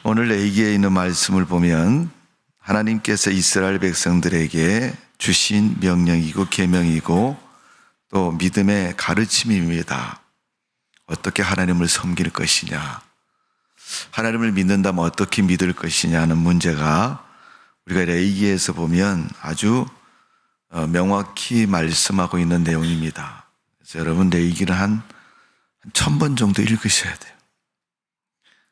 오늘 레위기에 있는 말씀을 보면 하나님께서 이스라엘 백성들에게 주신 명령이고 계명이고 또 믿음의 가르침입니다. 어떻게 하나님을 섬길 것이냐, 하나님을 믿는다면 어떻게 믿을 것이냐는 문제가 우리가 레위기에서 보면 아주 명확히 말씀하고 있는 내용입니다. 그래서 여러분 레위기를 한 1000번 정도 읽으셔야 돼요.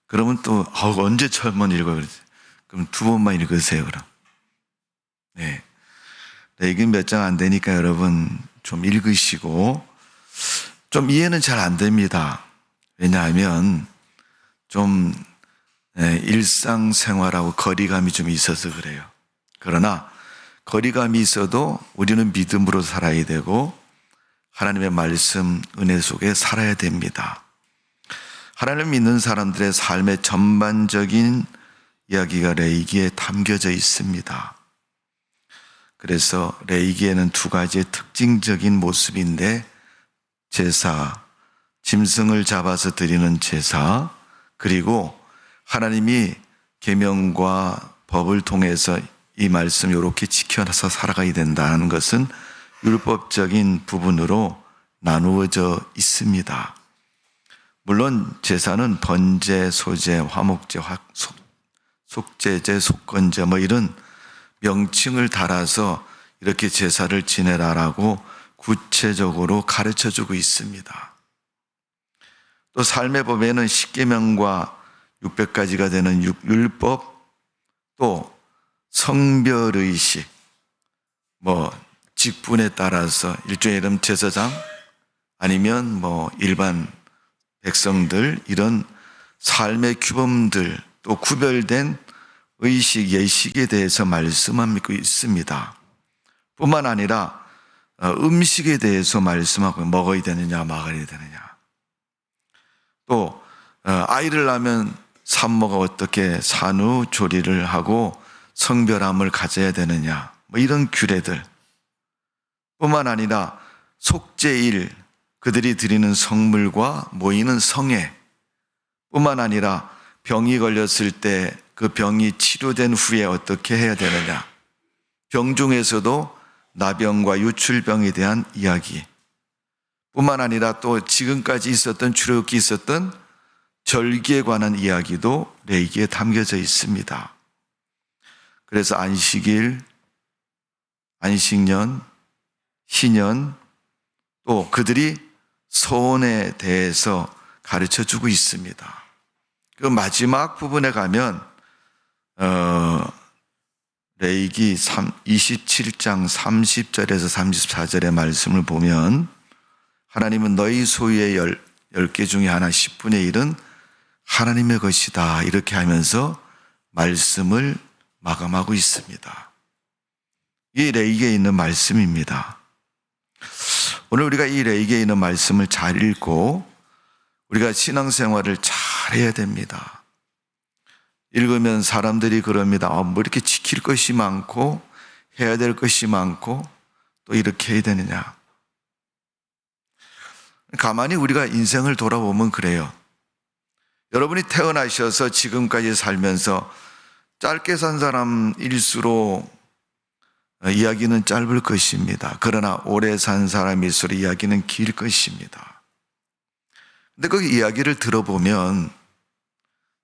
그러면 또 언제 1000번 읽어요? 그러지? 그럼 2번만 읽으세요. 그럼. 네. 레위기는 몇 장 안 되니까 여러분 좀 읽으시고, 좀 이해는 잘 안 됩니다. 왜냐하면 좀 일상생활하고 거리감이 좀 있어서 그래요. 그러나 거리감이 있어도 우리는 믿음으로 살아야 되고 하나님의 말씀 은혜 속에 살아야 됩니다. 하나님을 믿는 사람들의 삶의 전반적인 이야기가 레위기에 담겨져 있습니다. 그래서 레위기에는 2가지의 특징적인 모습인데, 제사, 짐승을 잡아서 드리는 제사, 그리고 하나님이 계명과 법을 통해서 이 말씀 이렇게 지켜서 살아가야 된다는 것은 율법적인 부분으로 나누어져 있습니다. 물론 제사는 번제, 소제, 화목제, 속제제, 속건제 이런 명칭을 달아서 이렇게 제사를 지내라라고 구체적으로 가르쳐주고 있습니다. 또 삶의 법에는 십계명과 600가지가 되는 율법, 또 성별의식, 직분에 따라서 일종의 이름 제사장 아니면 일반 백성들, 이런 삶의 규범들, 또 구별된 의식, 예식에 대해서 말씀하고 있습니다. 뿐만 아니라 음식에 대해서 말씀하고, 먹어야 되느냐 말아야 되느냐, 또 아이를 낳으면 산모가 어떻게 산후조리를 하고 성별함을 가져야 되느냐, 이런 규례들 뿐만 아니라 속죄일, 그들이 드리는 성물과 모이는 성회 뿐만 아니라 병이 걸렸을 때 그 병이 치료된 후에 어떻게 해야 되느냐, 병 중에서도 나병과 유출병에 대한 이야기 뿐만 아니라 또 지금까지 있었던, 출애굽기 있었던 절기에 관한 이야기도 레위기에 담겨져 있습니다. 그래서 안식일, 안식년, 희년, 또 그들이 소원에 대해서 가르쳐주고 있습니다. 그 마지막 부분에 가면 레위기 27장 30절에서 34절의 말씀을 보면, 하나님은 너희 소유의 10개 중에 하나 10분의 1은 하나님의 것이다, 이렇게 하면서 말씀을 마감하고 있습니다. 이 레위기에 있는 말씀입니다. 오늘 우리가 이 레위기에 있는 말씀을 잘 읽고 우리가 신앙생활을 잘 해야 됩니다. 읽으면 사람들이 그럽니다. 이렇게 지킬 것이 많고 해야 될 것이 많고 또 이렇게 해야 되느냐. 가만히 우리가 인생을 돌아보면 그래요. 여러분이 태어나셔서 지금까지 살면서 짧게 산 사람일수록 이야기는 짧을 것입니다. 그러나 오래 산 사람일수록 이야기는 길 것입니다. 근데 그 이야기를 들어보면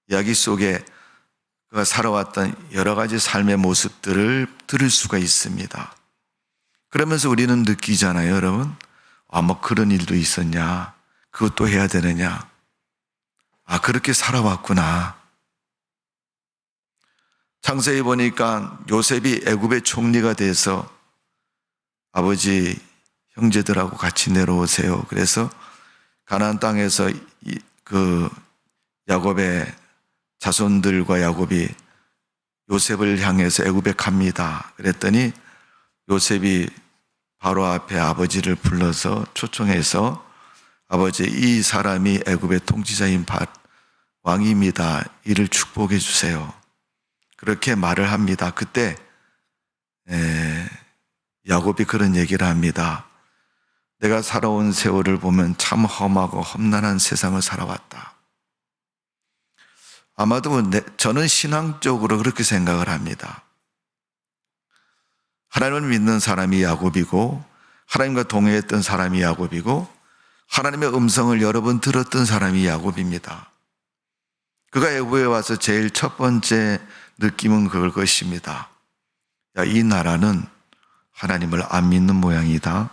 이야기 속에 그가 살아왔던 여러 가지 삶의 모습들을 들을 수가 있습니다. 그러면서 우리는 느끼잖아요, 여러분. 그런 일도 있었냐? 그것도 해야 되느냐? 그렇게 살아왔구나. 창세기 보니까 요셉이 애굽의 총리가 돼서 아버지 형제들하고 같이 내려오세요. 그래서 가나안 땅에서 그 야곱의 자손들과 야곱이 요셉을 향해서 애굽에 갑니다. 그랬더니 요셉이 바로 앞에 아버지를 불러서 초청해서, 아버지, 이 사람이 애굽의 통치자인 왕입니다. 이를 축복해 주세요. 그렇게 말을 합니다. 그때 야곱이 그런 얘기를 합니다. 내가 살아온 세월을 보면 참 험하고 험난한 세상을 살아왔다. 아마도 저는 신앙적으로 그렇게 생각을 합니다. 하나님을 믿는 사람이 야곱이고 하나님과 동행했던 사람이 야곱이고 하나님의 음성을 여러 번 들었던 사람이 야곱입니다. 그가 애굽에 와서 제일 첫 번째 느낌은 그걸 것입니다. 야, 이 나라는 하나님을 안 믿는 모양이다.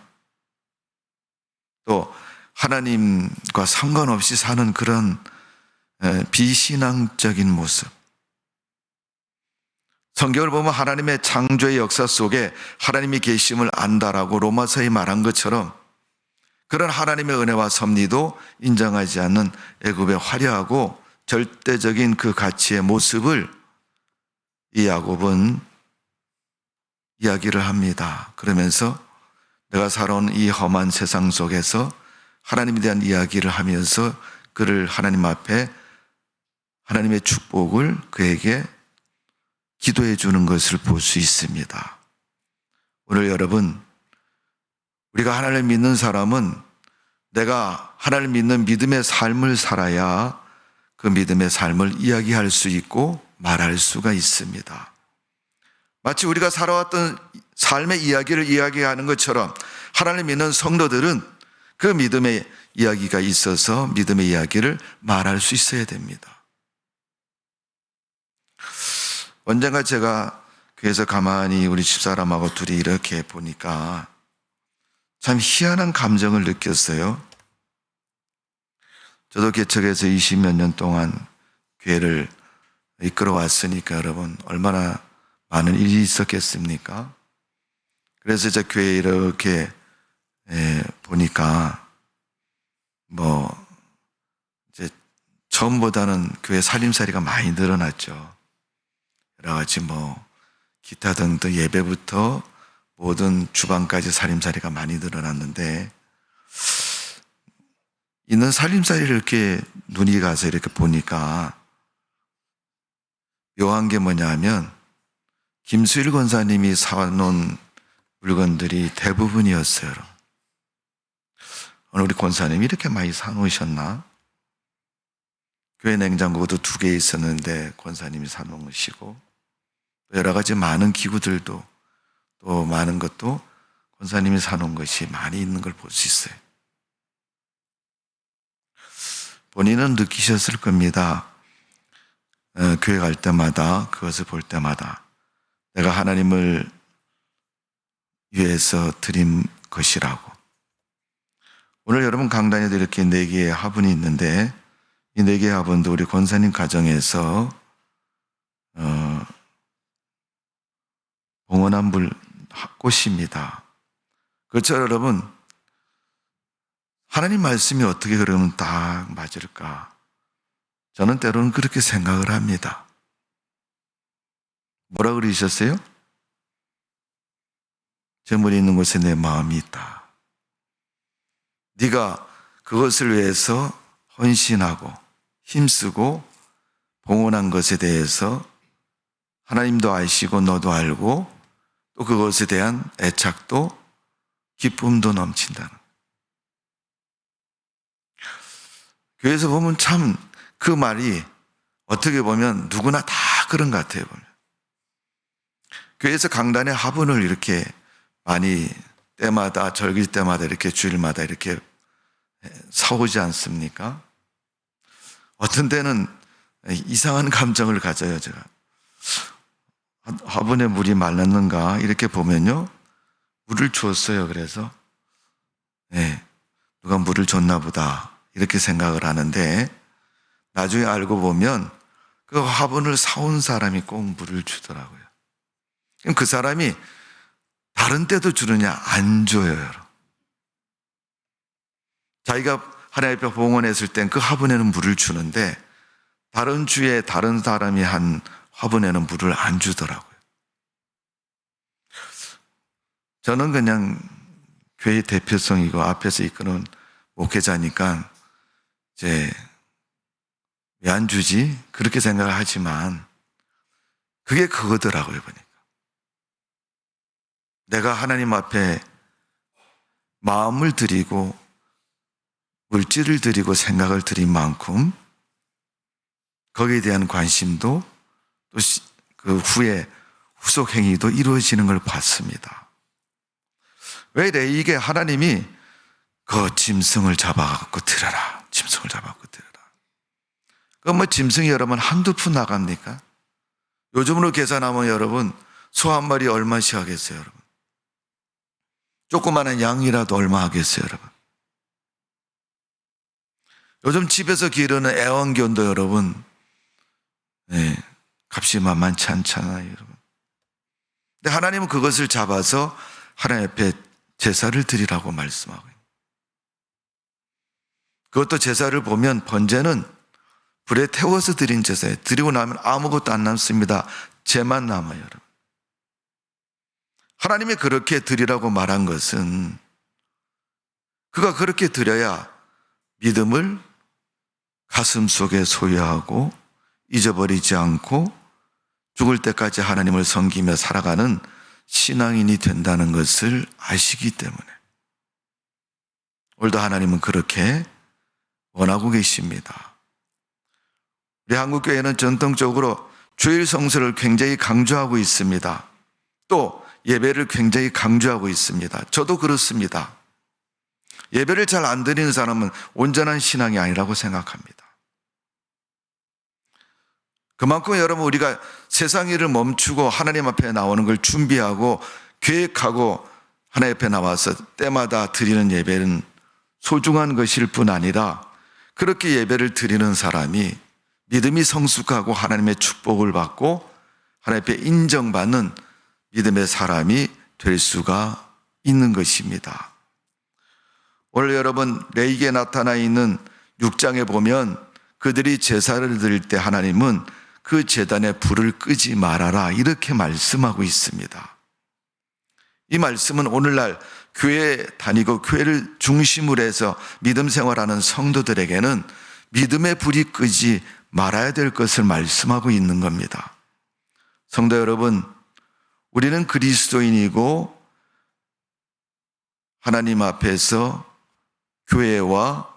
또 하나님과 상관없이 사는 그런 비신앙적인 모습. 성경을 보면 하나님의 창조의 역사 속에 하나님이 계심을 안다라고 로마서에 말한 것처럼 그런 하나님의 은혜와 섭리도 인정하지 않는 애굽의 화려하고 절대적인 그 가치의 모습을 이 야곱은 이야기를 합니다. 그러면서 내가 살아온 이 험한 세상 속에서 하나님에 대한 이야기를 하면서 그를 하나님 앞에 하나님의 축복을 그에게 기도해 주는 것을 볼 수 있습니다. 오늘 여러분, 우리가 하나님을 믿는 사람은 내가 하나님을 믿는 믿음의 삶을 살아야 그 믿음의 삶을 이야기할 수 있고 말할 수가 있습니다. 마치 우리가 살아왔던 삶의 이야기를 이야기하는 것처럼 하나님을 믿는 성도들은 그 믿음의 이야기가 있어서 믿음의 이야기를 말할 수 있어야 됩니다. 언젠가 제가 교회에서 가만히 우리 집사람하고 둘이 이렇게 보니까 참 희한한 감정을 느꼈어요. 저도 개척해서 20몇 년 동안 교회를 이끌어 왔으니까 여러분 얼마나 많은 일이 있었겠습니까? 그래서 이제 교회 이렇게 보니까 이제 처음보다는 교회 살림살이가 많이 늘어났죠. 여러 가지 기타 등등 예배부터 모든 주방까지 살림살이가 많이 늘어났는데 있는 살림살이를 이렇게 눈이 가서 이렇게 보니까 묘한 게 뭐냐 하면 김수일 권사님이 사놓은 물건들이 대부분이었어요. 오늘 우리 권사님이 이렇게 많이 사놓으셨나? 교회 냉장고도 2개 있었는데 권사님이 사놓은 것이고 여러 가지 많은 기구들도 또 많은 것도 권사님이 사놓은 것이 많이 있는 걸 볼 수 있어요. 본인은 느끼셨을 겁니다. 교회 갈 때마다 그것을 볼 때마다 내가 하나님을 위해서 드린 것이라고. 오늘 여러분 강단에도 이렇게 4개의 화분이 있는데 이 4개의 화분도 우리 권사님 가정에서 봉헌한 꽃입니다. 그렇죠 여러분? 하나님 말씀이 어떻게 그러면 딱 맞을까? 저는 때로는 그렇게 생각을 합니다. 뭐라 그러셨어요? 저물이 있는 곳에 내 마음이 있다. 네가 그것을 위해서 헌신하고 힘쓰고 봉헌한 것에 대해서 하나님도 아시고 너도 알고 또 그것에 대한 애착도 기쁨도 넘친다는. 교회에서 보면 참 그 말이 어떻게 보면 누구나 다 그런 것 같아요. 보면. 교회에서 강단에 화분을 이렇게 많이 때마다 절길 때마다 이렇게 주일마다 이렇게 사오지 않습니까? 어떤 때는 이상한 감정을 가져요. 제가 화분에 물이 말랐는가 이렇게 보면요 물을 주었어요. 그래서 누가 물을 줬나 보다 이렇게 생각을 하는데 나중에 알고 보면 그 화분을 사온 사람이 꼭 물을 주더라고요. 그럼 그 사람이 다른 때도 주느냐? 안 줘요, 여러분. 자기가 하나님 앞에 봉헌했을 땐 그 화분에는 물을 주는데 다른 주에 다른 사람이 한 화분에는 물을 안 주더라고요. 저는 그냥 교회 대표성이고 앞에서 이끄는 목회자니까 이제 왜 안 주지? 그렇게 생각을 하지만 그게 그거더라고요, 보니까. 내가 하나님 앞에 마음을 드리고 물질을 드리고 생각을 드린 만큼 거기에 대한 관심도 또 그 후에 후속 행위도 이루어지는 걸 봤습니다. 왜 레이에게 하나님이 그 짐승을 잡아갖고 들여라. 짐승을 잡아갖고 들여라. 그 뭐 짐승이 여러분 한두 푼 나갑니까? 요즘으로 계산하면 여러분 소 한 마리 얼마씩 하겠어요, 여러분? 조그마한 양이라도 얼마 하겠어요, 여러분? 요즘 집에서 기르는 애완견도 여러분, 값이 만만치 않잖아요, 여러분. 근데 하나님은 그것을 잡아서 하나님 앞에 제사를 드리라고 말씀하고 있습니다. 그것도 제사를 보면 번제는 불에 태워서 드린 제사예요. 드리고 나면 아무것도 안 남습니다. 죄만 남아요, 여러분. 하나님이 그렇게 드리라고 말한 것은 그가 그렇게 드려야 믿음을 가슴 속에 소유하고 잊어버리지 않고 죽을 때까지 하나님을 섬기며 살아가는 신앙인이 된다는 것을 아시기 때문에 오늘도 하나님은 그렇게 원하고 계십니다. 우리 한국교회는 전통적으로 주일 성수를 굉장히 강조하고 있습니다. 또 예배를 굉장히 강조하고 있습니다. 저도 그렇습니다. 예배를 잘 안 드리는 사람은 온전한 신앙이 아니라고 생각합니다. 그만큼 여러분 우리가 세상 일을 멈추고 하나님 앞에 나오는 걸 준비하고 계획하고 하나님 앞에 나와서 때마다 드리는 예배는 소중한 것일 뿐 아니라 그렇게 예배를 드리는 사람이 믿음이 성숙하고 하나님의 축복을 받고 하나님 앞에 인정받는 믿음의 사람이 될 수가 있는 것입니다. 오늘 여러분 레위기에 나타나 있는 6장에 보면 그들이 제사를 드릴 때 하나님은 그 제단에 불을 끄지 말아라 이렇게 말씀하고 있습니다. 이 말씀은 오늘날 교회에 다니고 교회를 중심으로 해서 믿음 생활하는 성도들에게는 믿음의 불이 끄지 말아야 될 것을 말씀하고 있는 겁니다. 성도 여러분, 우리는 그리스도인이고 하나님 앞에서 교회와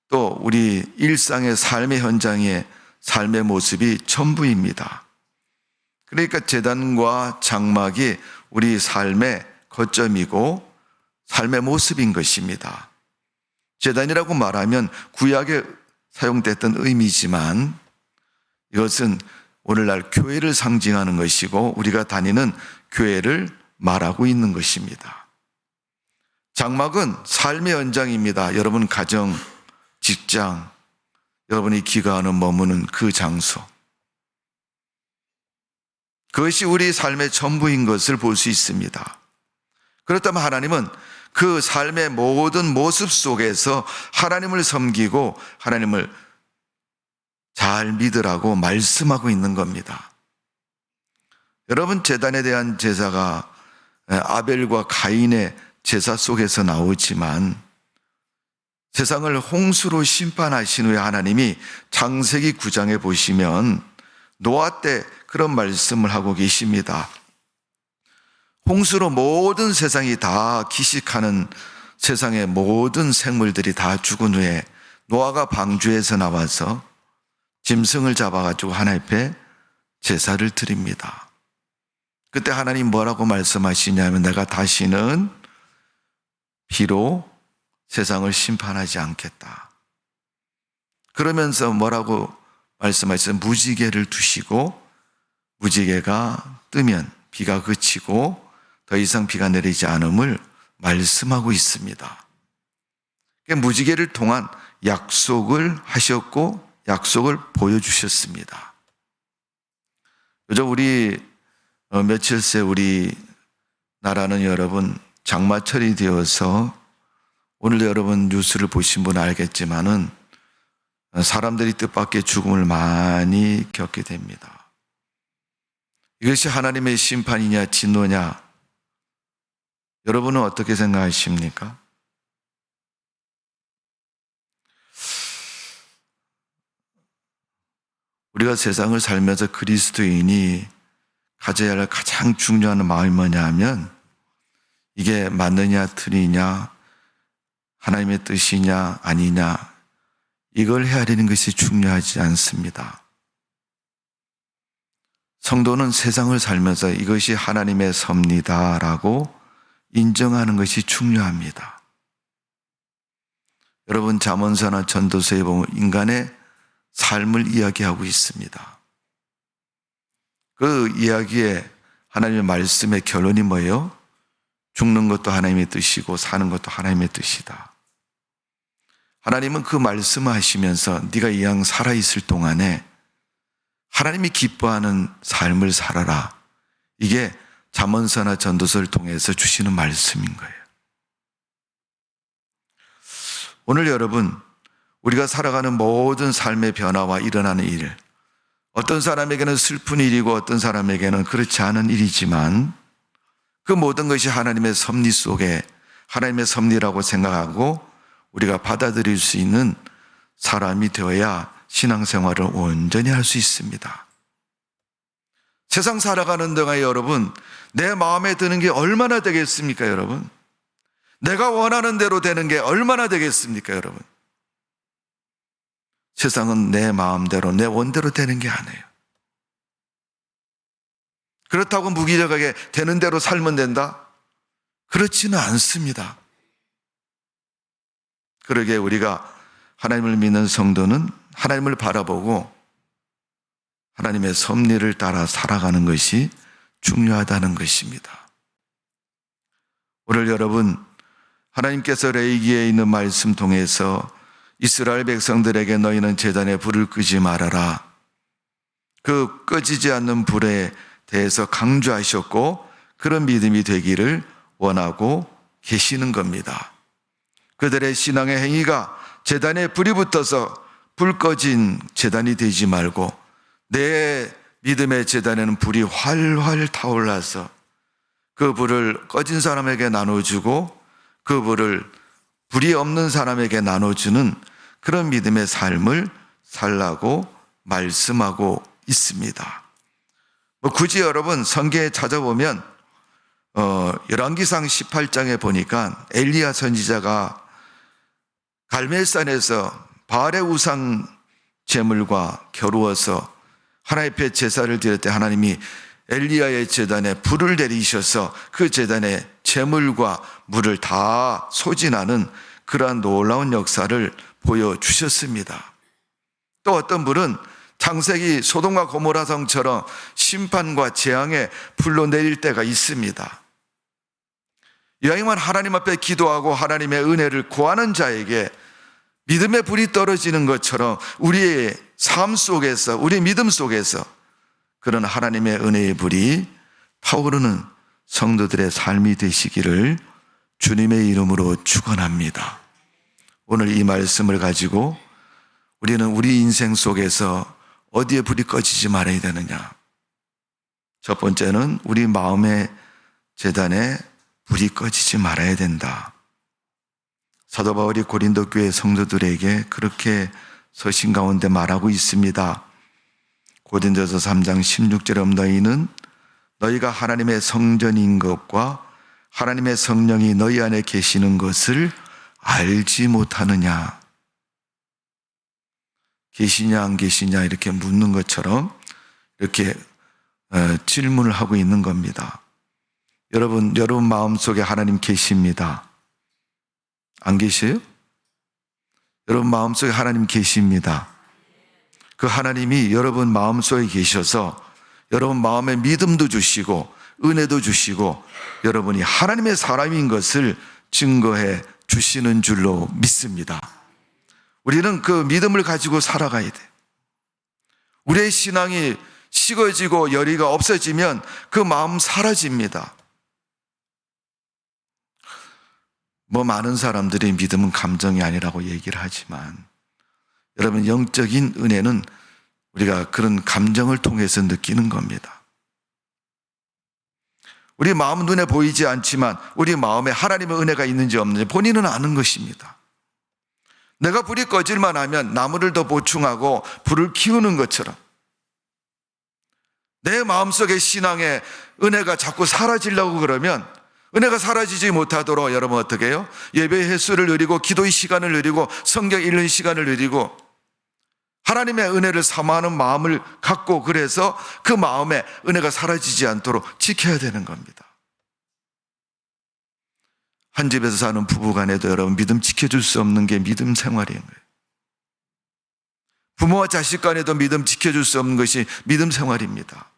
또 우리 일상의 삶의 현장의 삶의 모습이 전부입니다. 그러니까 제단과 장막이 우리 삶의 거점이고 삶의 모습인 것입니다. 제단이라고 말하면 구약에 사용됐던 의미지만 이것은 오늘날 교회를 상징하는 것이고 우리가 다니는 교회를 말하고 있는 것입니다. 장막은 삶의 연장입니다. 여러분 가정, 직장, 여러분이 귀가하는 머무는 그 장소. 그것이 우리 삶의 전부인 것을 볼 수 있습니다. 그렇다면 하나님은 그 삶의 모든 모습 속에서 하나님을 섬기고 하나님을 잘 믿으라고 말씀하고 있는 겁니다. 여러분 제단에 대한 제사가 아벨과 가인의 제사 속에서 나오지만 세상을 홍수로 심판하신 후에 하나님이 창세기 9장에 보시면 노아 때 그런 말씀을 하고 계십니다. 홍수로 모든 세상이 다 기식하는 세상의 모든 생물들이 다 죽은 후에 노아가 방주에서 나와서 짐승을 잡아가지고 하나님 앞에 제사를 드립니다. 그때 하나님 뭐라고 말씀하시냐면 내가 다시는 비로 세상을 심판하지 않겠다. 그러면서 뭐라고 말씀하셨어요? 무지개를 두시고 무지개가 뜨면 비가 그치고 더 이상 비가 내리지 않음을 말씀하고 있습니다. 무지개를 통한 약속을 하셨고 약속을 보여주셨습니다. 요즘 우리 며칠 새 우리 나라는 여러분 장마철이 되어서 오늘 여러분 뉴스를 보신 분은 알겠지만은 사람들이 뜻밖의 죽음을 많이 겪게 됩니다. 이것이 하나님의 심판이냐 진노냐 여러분은 어떻게 생각하십니까? 우리가 세상을 살면서 그리스도인이 가져야 할 가장 중요한 마음이 뭐냐 하면 이게 맞느냐 틀리냐 하나님의 뜻이냐 아니냐 이걸 헤아리는 것이 중요하지 않습니다. 성도는 세상을 살면서 이것이 하나님의 섭리다라고 인정하는 것이 중요합니다. 여러분, 잠언서나 전도서에 보면 인간의 삶을 이야기하고 있습니다. 그 이야기에 하나님의 말씀의 결론이 뭐예요? 죽는 것도 하나님의 뜻이고 사는 것도 하나님의 뜻이다. 하나님은 그 말씀을 하시면서 네가 이왕 살아있을 동안에 하나님이 기뻐하는 삶을 살아라. 이게 잠언서나 전도서를 통해서 주시는 말씀인 거예요. 오늘 여러분, 우리가 살아가는 모든 삶의 변화와 일어나는 일, 어떤 사람에게는 슬픈 일이고 어떤 사람에게는 그렇지 않은 일이지만 그 모든 것이 하나님의 섭리 속에 하나님의 섭리라고 생각하고 우리가 받아들일 수 있는 사람이 되어야 신앙생활을 온전히 할 수 있습니다. 세상 살아가는 동안에 여러분, 내 마음에 드는 게 얼마나 되겠습니까, 여러분? 내가 원하는 대로 되는 게 얼마나 되겠습니까, 여러분? 세상은 내 마음대로, 내 원대로 되는 게 아니에요. 그렇다고 무기력하게 되는 대로 살면 된다? 그렇지는 않습니다. 그러게 우리가 하나님을 믿는 성도는 하나님을 바라보고 하나님의 섭리를 따라 살아가는 것이 중요하다는 것입니다. 오늘 여러분, 하나님께서 레위기에 있는 말씀 통해서 이스라엘 백성들에게 너희는 제단에 불을 끄지 말아라. 그 꺼지지 않는 불에 대해서 강조하셨고 그런 믿음이 되기를 원하고 계시는 겁니다. 그들의 신앙의 행위가 제단에 불이 붙어서 불 꺼진 제단이 되지 말고 내 믿음의 제단에는 불이 활활 타올라서 그 불을 꺼진 사람에게 나눠주고 그 불을 불이 없는 사람에게 나눠주는 그런 믿음의 삶을 살라고 말씀하고 있습니다. 굳이 여러분 성경에 찾아보면 열왕기상 18장에 보니까 엘리야 선지자가 갈멜산에서 바알의 우상 제물과 겨루어서 하나님 앞에 제사를 드릴 때 하나님이 엘리야의 제단에 불을 내리셔서 그 제단에 제물과 물을 다 소진하는 그러한 놀라운 역사를 보여주셨습니다. 또 어떤 분은 창세기 소돔과 고모라 성처럼 심판과 재앙의 불로 내릴 때가 있습니다. 이왕이면 하나님 앞에 기도하고 하나님의 은혜를 구하는 자에게 믿음의 불이 떨어지는 것처럼 우리의 삶 속에서, 우리 믿음 속에서 그런 하나님의 은혜의 불이 타오르는 성도들의 삶이 되시기를 주님의 이름으로 축원합니다. 오늘 이 말씀을 가지고 우리는 우리 인생 속에서 어디에 불이 꺼지지 말아야 되느냐? 첫 번째는 우리 마음의 제단에 불이 꺼지지 말아야 된다. 사도 바울이 고린도 교회 성도들에게 그렇게 서신 가운데 말하고 있습니다. 고린도서 3장 16절에 너희는 너희가 하나님의 성전인 것과 하나님의 성령이 너희 안에 계시는 것을 알지 못하느냐? 계시냐 안 계시냐 이렇게 묻는 것처럼 이렇게 질문을 하고 있는 겁니다. 여러분 마음속에 하나님 계십니다. 안 계세요? 여러분 마음속에 하나님 계십니다. 그 하나님이 여러분 마음속에 계셔서 여러분 마음에 믿음도 주시고 은혜도 주시고 여러분이 하나님의 사람인 것을 증거해 주시는 줄로 믿습니다. 우리는 그 믿음을 가지고 살아가야 돼. 우리의 신앙이 식어지고 열의가 없어지면 그 마음 사라집니다. 많은 사람들이 믿음은 감정이 아니라고 얘기를 하지만 여러분 영적인 은혜는 우리가 그런 감정을 통해서 느끼는 겁니다. 우리 마음 눈에 보이지 않지만 우리 마음에 하나님의 은혜가 있는지 없는지 본인은 아는 것입니다. 내가 불이 꺼질만 하면 나무를 더 보충하고 불을 키우는 것처럼 내 마음속의 신앙의 은혜가 자꾸 사라지려고 그러면 은혜가 사라지지 못하도록 여러분 어떻게 해요? 예배의 횟수를 늘리고 기도의 시간을 늘리고 성경 읽는 시간을 늘리고 하나님의 은혜를 사모하는 마음을 갖고, 그래서 그 마음에 은혜가 사라지지 않도록 지켜야 되는 겁니다. 한 집에서 사는 부부간에도 여러분, 믿음 지켜줄 수 없는 게 믿음 생활인 거예요. 부모와 자식 간에도 믿음 지켜줄 수 없는 것이 믿음 생활입니다.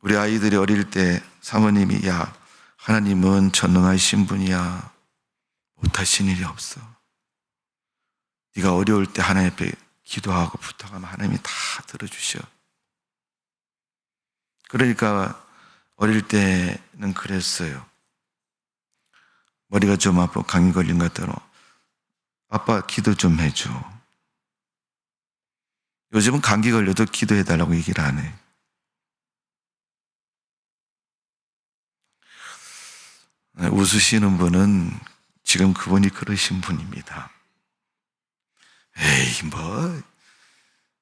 우리 아이들이 어릴 때 사모님이, 야, 하나님은 전능하신 분이야. 못하신 일이 없어. 네가 어려울 때 하나님 앞에 기도하고 부탁하면 하나님이 다 들어주셔. 그러니까 어릴 때는 그랬어요. 머리가 좀 아프고 감기 걸린 것 같더라. 아빠 기도 좀 해줘. 요즘은 감기 걸려도 기도해달라고 얘기를 안 해. 웃으시는 분은 지금 그분이 그러신 분입니다. 에이, 뭐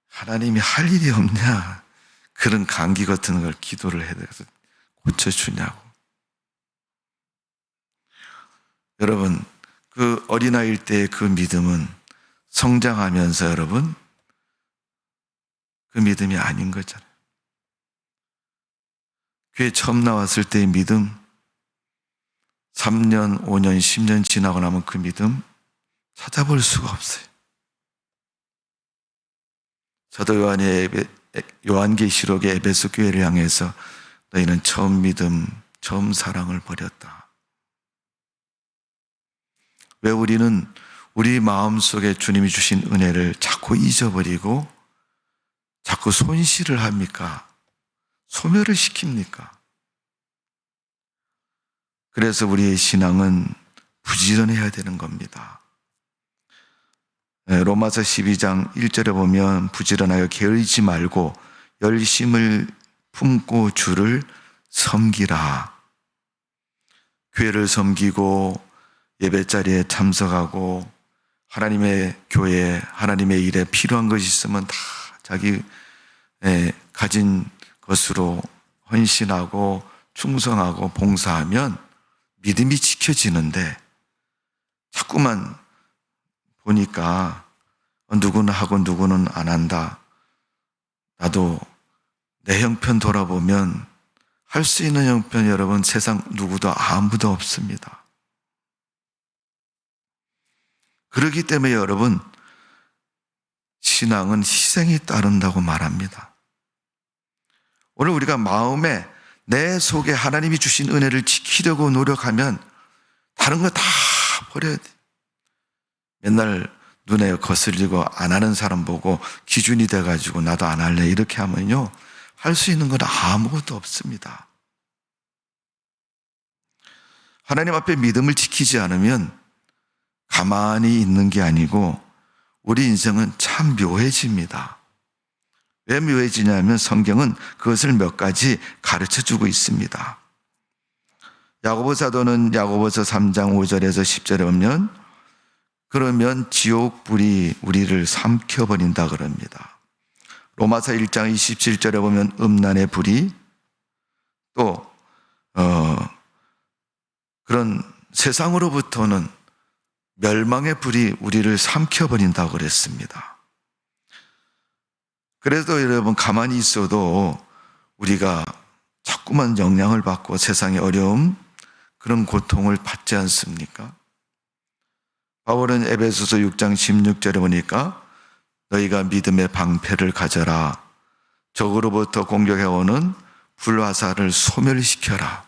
하나님이 할 일이 없냐. 그런 감기 같은 걸 기도를 해서 고쳐주냐고. 여러분, 그 어린아이일 때의 그 믿음은 성장하면서 여러분, 그 믿음이 아닌 거잖아요. 교회 처음 나왔을 때의 믿음, 3년, 5년, 10년 지나고 나면 그 믿음 찾아볼 수가 없어요. 사도 요한계시록의 에베소 교회를 향해서 너희는 처음 믿음, 처음 사랑을 버렸다. 왜 우리는 우리 마음속에 주님이 주신 은혜를 자꾸 잊어버리고 자꾸 손실을 합니까? 소멸을 시킵니까? 그래서 우리의 신앙은 부지런해야 되는 겁니다. 로마서 12장 1절에 보면 부지런하여 게으르지 말고 열심을 품고 주를 섬기라. 교회를 섬기고 예배자리에 참석하고 하나님의 교회, 하나님의 일에 필요한 것이 있으면 다 자기 가진 것으로 헌신하고 충성하고 봉사하면 믿음이 지켜지는데, 자꾸만 보니까 누구는 하고 누구는 안 한다. 나도 내 형편 돌아보면 할 수 있는 형편 여러분 세상 누구도 아무도 없습니다. 그렇기 때문에 여러분, 신앙은 희생이 따른다고 말합니다. 오늘 우리가 마음에 내 속에 하나님이 주신 은혜를 지키려고 노력하면 다른 거 다 버려야 돼. 맨날 눈에 거슬리고 안 하는 사람 보고 기준이 돼가지고 나도 안 할래 이렇게 하면요, 할 수 있는 건 아무것도 없습니다. 하나님 앞에 믿음을 지키지 않으면 가만히 있는 게 아니고 우리 인생은 참 묘해집니다. 왜 묘해지냐면 성경은 그것을 몇 가지 가르쳐주고 있습니다. 야고보 사도는 야고보서 3장 5절에서 10절에 보면 그러면 지옥불이 우리를 삼켜버린다 그럽니다. 로마서 1장 27절에 보면 음란의 불이, 또 그런 세상으로부터는 멸망의 불이 우리를 삼켜버린다고 그랬습니다. 그래도 여러분 가만히 있어도 우리가 자꾸만 영향을 받고 세상의 어려움, 그런 고통을 받지 않습니까? 바울은 에베소서 6장 16절에 보니까 너희가 믿음의 방패를 가져라. 적으로부터 공격해오는 불화살을 소멸시켜라.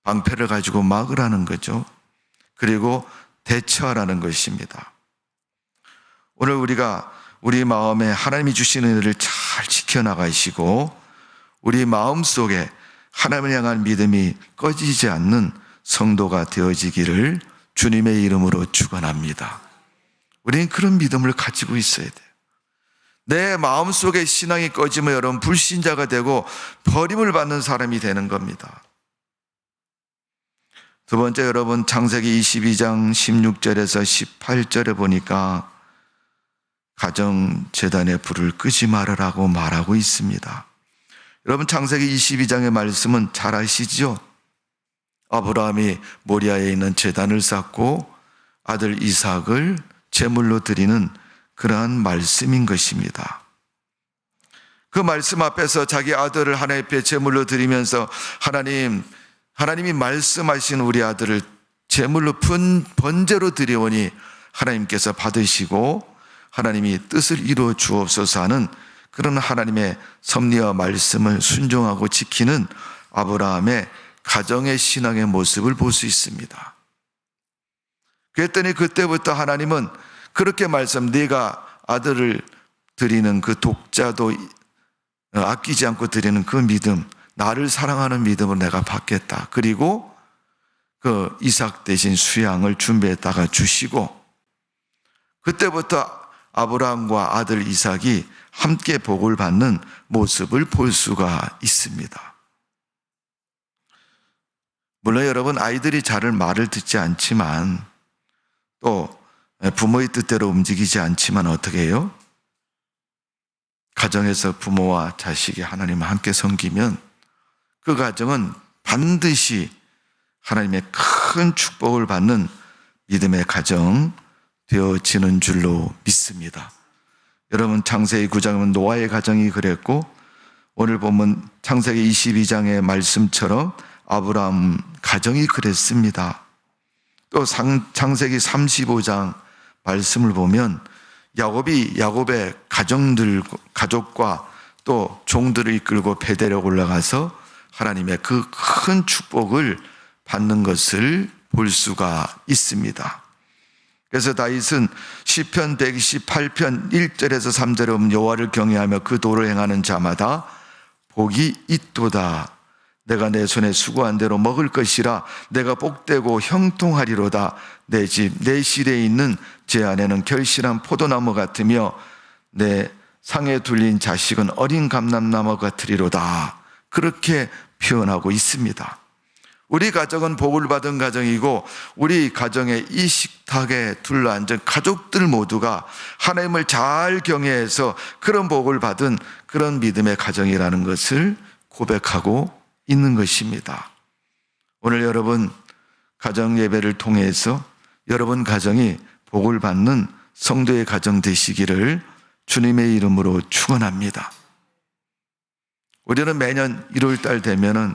방패를 가지고 막으라는 거죠. 그리고 대처하라는 것입니다. 오늘 우리가 우리 마음에 하나님이 주신 은혜를 잘 지켜나가시고 우리 마음속에 하나님을 향한 믿음이 꺼지지 않는 성도가 되어지기를 주님의 이름으로 축원합니다. 우리는 그런 믿음을 가지고 있어야 돼요. 내 마음속에 신앙이 꺼지면 여러분 불신자가 되고 버림을 받는 사람이 되는 겁니다. 두 번째, 여러분 창세기 22장 16절에서 18절에 보니까 가정재단의 불을 끄지 말으라고 말하고 있습니다. 여러분 창세기 22장의 말씀은 잘 아시죠? 아브라함이 모리아에 있는 제단을 쌓고 아들 이삭을 제물로 드리는 그러한 말씀인 것입니다. 그 말씀 앞에서 자기 아들을 하나님 앞에 제물로 드리면서 하나님이 말씀하신 우리 아들을 제물로 번제로 드리오니 하나님께서 받으시고 하나님이 뜻을 이루어 주옵소서 하는 그런 하나님의 섭리와 말씀을 순종하고 지키는 아브라함의 가정의 신앙의 모습을 볼 수 있습니다. 그랬더니 그때부터 하나님은 그렇게 네가 아들을 드리는 그 독자도 아끼지 않고 드리는 그 믿음, 나를 사랑하는 믿음을 내가 받겠다. 그리고 그 이삭 대신 수양을 준비했다가 주시고, 그때부터 아브라함과 아들 이삭이 함께 복을 받는 모습을 볼 수가 있습니다. 물론 여러분, 아이들이 잘 말을 듣지 않지만 또 부모의 뜻대로 움직이지 않지만 어떻게 해요? 가정에서 부모와 자식이 하나님을 함께 섬기면 그 가정은 반드시 하나님의 큰 축복을 받는 믿음의 가정 되어지는 줄로 믿습니다. 여러분, 창세기 9장은 노아의 가정이 그랬고, 오늘 보면 창세기 22장의 말씀처럼 아브라함 가정이 그랬습니다. 또 창세기 35장 말씀을 보면 야곱의 가족과 또 종들을 이끌고 베델에 올라가서 하나님의 그 큰 축복을 받는 것을 볼 수가 있습니다. 그래서 다윗은 시편 128편 1절에서 3절에 보면 여호와를 경외하며 그 도를 행하는 자마다 복이 있도다. 내가 내 손에 수고한 대로 먹을 것이라. 내가 복되고 형통하리로다. 내 집, 내 실에 있는 제 안에는 결실한 포도나무 같으며 내 상에 둘린 자식은 어린 감람나무 같으리로다. 그렇게 표현하고 있습니다. 우리 가정은 복을 받은 가정이고, 우리 가정의 이 식탁에 둘러앉은 가족들 모두가 하나님을 잘 경외해서 그런 복을 받은 그런 믿음의 가정이라는 것을 고백하고 있는 것입니다. 오늘 여러분 가정 예배를 통해서 여러분 가정이 복을 받는 성도의 가정 되시기를 주님의 이름으로 축원합니다. 우리는 매년 1월 달 되면은,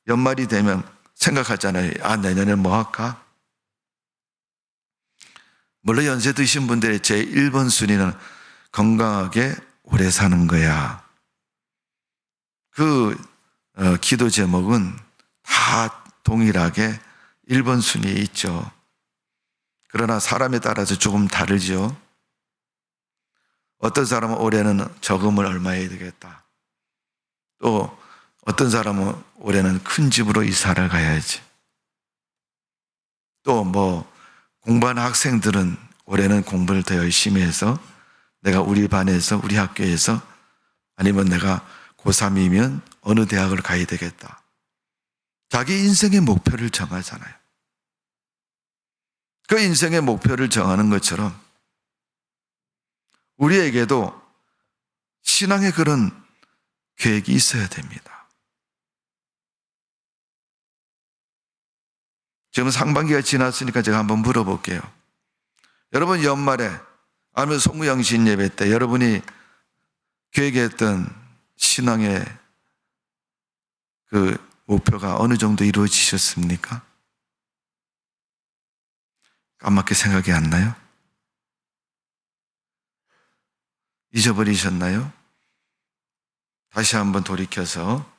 연말이 되면 생각하잖아요. 내년에 뭐 할까? 물론 연세 드신 분들의 제 1번 순위는 건강하게 오래 사는 거야. 그 기도 제목은 다 동일하게 1번 순위에 있죠. 그러나 사람에 따라서 조금 다르죠. 어떤 사람은 올해는 저금을 얼마 해야 되겠다. 또 어떤 사람은 올해는 큰 집으로 이사를 가야지. 또 공부하는 학생들은 올해는 공부를 더 열심히 해서 내가 우리 반에서, 우리 학교에서, 아니면 내가 고3이면 어느 대학을 가야 되겠다. 자기 인생의 목표를 정하잖아요. 그 인생의 목표를 정하는 것처럼 우리에게도 신앙의 그런 계획이 있어야 됩니다. 지금 상반기가 지났으니까 제가 한번 물어볼게요. 여러분 연말에 아니면 송구영신 예배 때 여러분이 계획했던 신앙의 그 목표가 어느 정도 이루어지셨습니까? 까맣게 생각이 안 나요? 잊어버리셨나요? 다시 한번 돌이켜서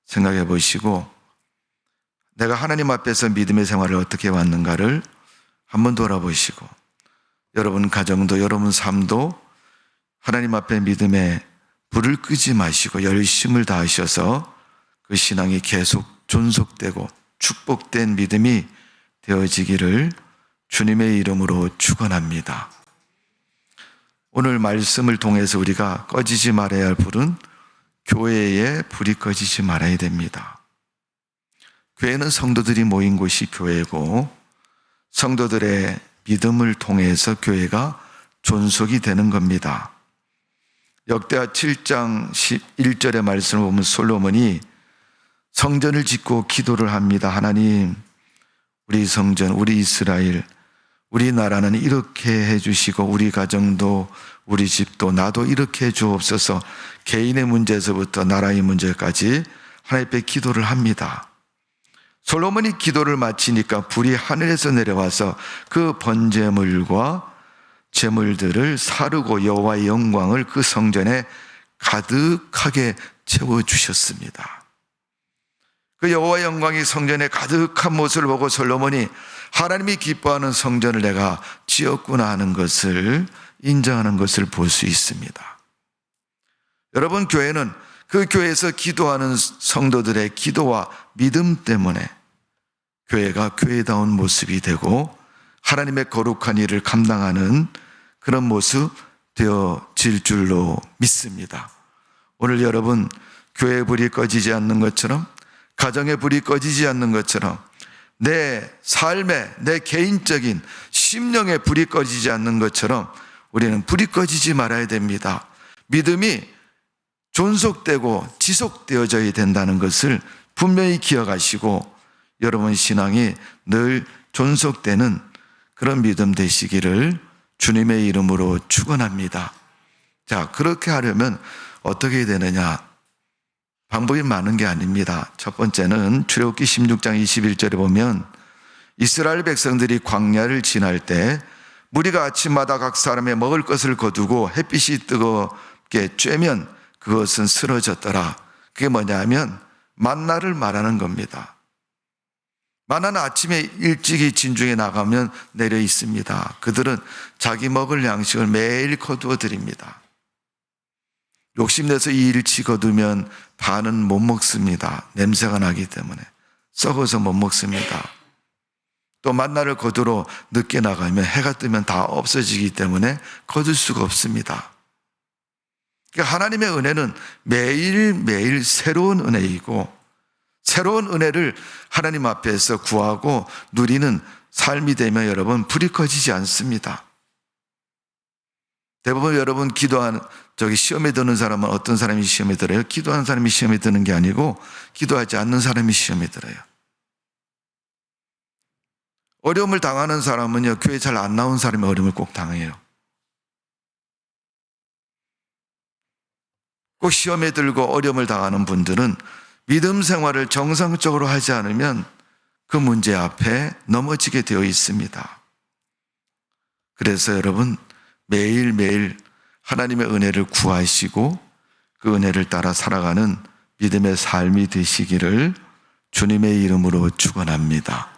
생각해 보시고 내가 하나님 앞에서 믿음의 생활을 어떻게 왔는가를 한번 돌아보시고 여러분 가정도 여러분 삶도 하나님 앞에 믿음의 불을 끄지 마시고 열심을 다하셔서 그 신앙이 계속 존속되고 축복된 믿음이 되어지기를 주님의 이름으로 축원합니다. 오늘 말씀을 통해서 우리가 꺼지지 말아야 할 불은 교회의 불이 꺼지지 말아야 됩니다. 교회는 성도들이 모인 곳이 교회고 성도들의 믿음을 통해서 교회가 존속이 되는 겁니다. 역대하 7장 11절의 말씀을 보면 솔로몬이 성전을 짓고 기도를 합니다. 하나님, 우리 성전, 우리 이스라엘, 우리나라는 이렇게 해주시고 우리 가정도 우리 집도 나도 이렇게 해주옵소서. 개인의 문제에서부터 나라의 문제까지 하나님 앞에 기도를 합니다. 솔로몬이 기도를 마치니까 불이 하늘에서 내려와서 그 번제물과 제물들을 사르고 여호와의 영광을 그 성전에 가득하게 채워주셨습니다. 그 여호와의 영광이 성전에 가득한 모습을 보고 솔로몬이 하나님이 기뻐하는 성전을 내가 지었구나 하는 것을 인정하는 것을 볼 수 있습니다. 여러분, 교회는 그 교회에서 기도하는 성도들의 기도와 믿음 때문에 교회가 교회다운 모습이 되고 하나님의 거룩한 일을 감당하는 그런 모습 되어질 줄로 믿습니다. 오늘 여러분, 교회의 불이 꺼지지 않는 것처럼, 가정의 불이 꺼지지 않는 것처럼, 내 삶에, 내 개인적인 심령의 불이 꺼지지 않는 것처럼 우리는 불이 꺼지지 말아야 됩니다. 믿음이 존속되고 지속되어져야 된다는 것을 분명히 기억하시고 여러분 신앙이 늘 존속되는 그런 믿음 되시기를 주님의 이름으로 축원합니다. 자, 그렇게 하려면 어떻게 해야 되느냐? 방법이 많은 게 아닙니다. 첫 번째는 출애굽기 16장 21절에 보면 이스라엘 백성들이 광야를 지날 때 무리가 아침마다 각 사람의 먹을 것을 거두고 햇빛이 뜨겁게 쬐면 그것은 쓰러졌더라. 그게 뭐냐 하면 만나를 말하는 겁니다. 만나는 아침에 일찍이 진중에 나가면 내려 있습니다. 그들은 자기 먹을 양식을 매일 거두어 드립니다. 욕심내서 이 일치 거두면 반은 못 먹습니다. 냄새가 나기 때문에 썩어서 못 먹습니다. 또 만나를 거두러 늦게 나가면 해가 뜨면 다 없어지기 때문에 거둘 수가 없습니다. 그러니까 하나님의 은혜는 매일매일 새로운 은혜이고 새로운 은혜를 하나님 앞에서 구하고 누리는 삶이 되면 여러분 불이 꺼지지 않습니다. 대부분 여러분 시험에 드는 사람은 어떤 사람이 시험에 들어요? 기도하는 사람이 시험에 드는 게 아니고 기도하지 않는 사람이 시험에 들어요. 어려움을 당하는 사람은요, 교회 잘 안 나온 사람이 어려움을 꼭 당해요. 꼭 시험에 들고 어려움을 당하는 분들은 믿음 생활을 정상적으로 하지 않으면 그 문제 앞에 넘어지게 되어 있습니다. 그래서 여러분 매일매일 하나님의 은혜를 구하시고 그 은혜를 따라 살아가는 믿음의 삶이 되시기를 주님의 이름으로 축원합니다.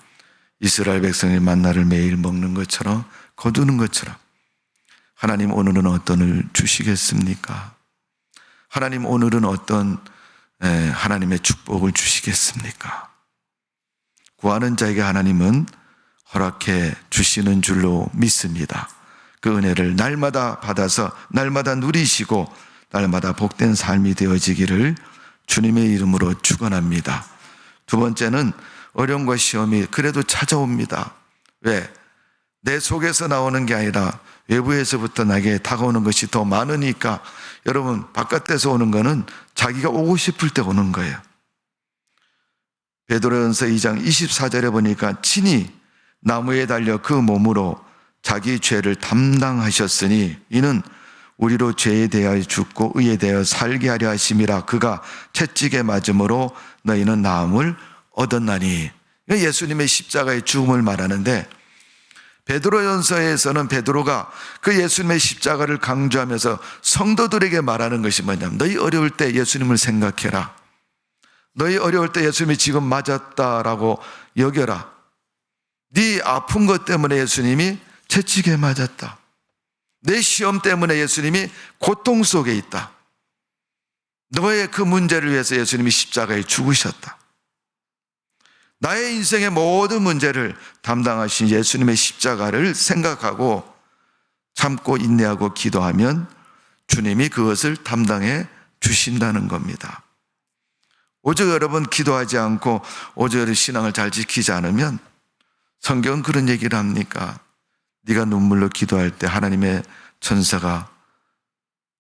이스라엘 백성의 만나를 매일 먹는 것처럼 거두는 것처럼 하나님 오늘은 어떤 을 주시겠습니까? 하나님 오늘은 어떤 하나님의 축복을 주시겠습니까? 구하는 자에게 하나님은 허락해 주시는 줄로 믿습니다. 그 은혜를 날마다 받아서 날마다 누리시고 날마다 복된 삶이 되어지기를 주님의 이름으로 축원합니다. 두 번째는 어려움과 시험이 그래도 찾아옵니다. 왜? 내 속에서 나오는 게 아니라 외부에서부터 나에게 다가오는 것이 더 많으니까 여러분 바깥에서 오는 거는 자기가 오고 싶을 때 오는 거예요. 베드로전서 2장 24절에 보니까 친히 나무에 달려 그 몸으로 자기 죄를 담당하셨으니 이는 우리로 죄에 대하여 죽고 의에 대하여 살게 하려 하심이라. 그가 채찍에 맞음으로 너희는 나음을 얻었나니. 예수님의 십자가의 죽음을 말하는데 베드로전서에서는 베드로가 그 예수님의 십자가를 강조하면서 성도들에게 말하는 것이 뭐냐면 너희 어려울 때 예수님을 생각해라. 너희 어려울 때 예수님이 지금 맞았다라고 여겨라. 네 아픈 것 때문에 예수님이 채찍에 맞았다. 내 시험 때문에 예수님이 고통 속에 있다. 너의 그 문제를 위해서 예수님이 십자가에 죽으셨다. 나의 인생의 모든 문제를 담당하신 예수님의 십자가를 생각하고 참고 인내하고 기도하면 주님이 그것을 담당해 주신다는 겁니다. 오직 여러분 기도하지 않고 오직 신앙을 잘 지키지 않으면 성경은 그런 얘기를 합니까? 네가 눈물로 기도할 때 하나님의 천사가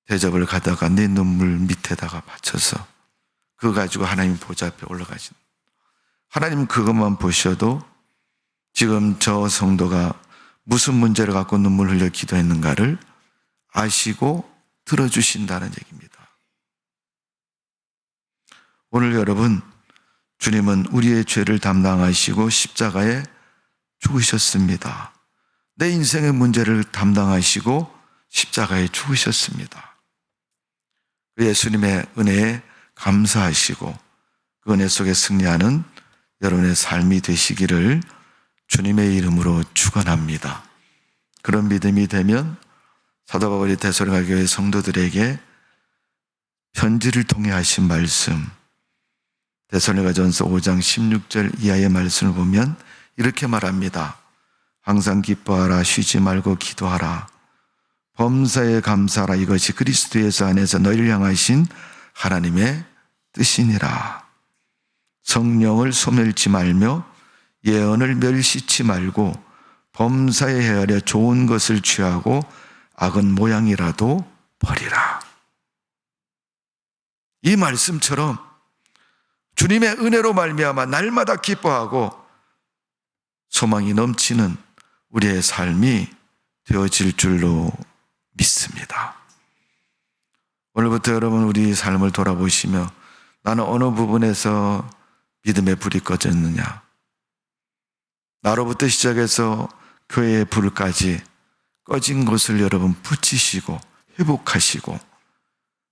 대접을 가다가 네 눈물 밑에다가 받쳐서 그거 가지고 하나님 보좌 앞에 올라가신. 하나님 그것만 보셔도 지금 저 성도가 무슨 문제를 갖고 눈물 흘려 기도했는가를 아시고 들어주신다는 얘기입니다. 오늘 여러분, 주님은 우리의 죄를 담당하시고 십자가에 죽으셨습니다. 내 인생의 문제를 담당하시고 십자가에 죽으셨습니다. 예수님의 은혜에 감사하시고 그 은혜 속에 승리하는 여러분의 삶이 되시기를 주님의 이름으로 축원합니다. 그런 믿음이 되면 사도 바울이 데살로니가 교회 성도들에게 편지를 통해 하신 말씀, 데살로니가전서 5장 16절 이하의 말씀을 보면 이렇게 말합니다. 항상 기뻐하라, 쉬지 말고 기도하라, 범사에 감사하라, 이것이 그리스도 예수 안에서 너희를 향하신 하나님의 뜻이니라. 성령을 소멸치 말며 예언을 멸시치 말고 범사에 헤아려 좋은 것을 취하고 악은 모양이라도 버리라. 이 말씀처럼 주님의 은혜로 말미암아 날마다 기뻐하고 소망이 넘치는 우리의 삶이 되어질 줄로 믿습니다. 오늘부터 여러분 우리 삶을 돌아보시며 나는 어느 부분에서 믿음의 불이 꺼졌느냐, 나로부터 시작해서 교회의 불까지 꺼진 곳을 여러분 붙이시고 회복하시고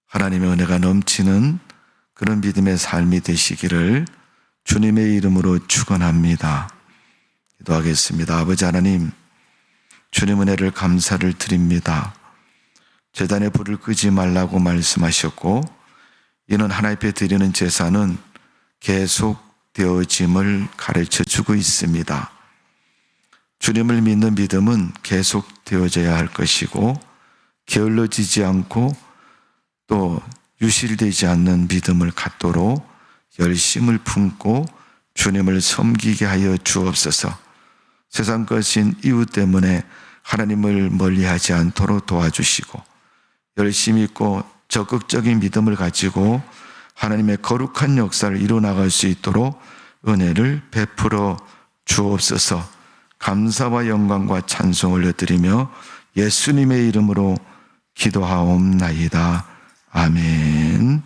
하나님의 은혜가 넘치는 그런 믿음의 삶이 되시기를 주님의 이름으로 축원합니다. 기도하겠습니다. 아버지 하나님, 주님 은혜를 감사를 드립니다. 제단의 불을 끄지 말라고 말씀하셨고 이는 하나님 앞에 드리는 제사는 계속 되어짐을 가르쳐주고 있습니다. 주님을 믿는 믿음은 계속 되어져야 할 것이고 게을러지지 않고 또 유실되지 않는 믿음을 갖도록 열심을 품고 주님을 섬기게 하여 주옵소서. 세상 것인 이웃 때문에 하나님을 멀리하지 않도록 도와주시고 열심히 있고 적극적인 믿음을 가지고 하나님의 거룩한 역사를 이루어나갈 수 있도록 은혜를 베풀어 주옵소서. 감사와 영광과 찬송 올려드리며 예수님의 이름으로 기도하옵나이다. 아멘.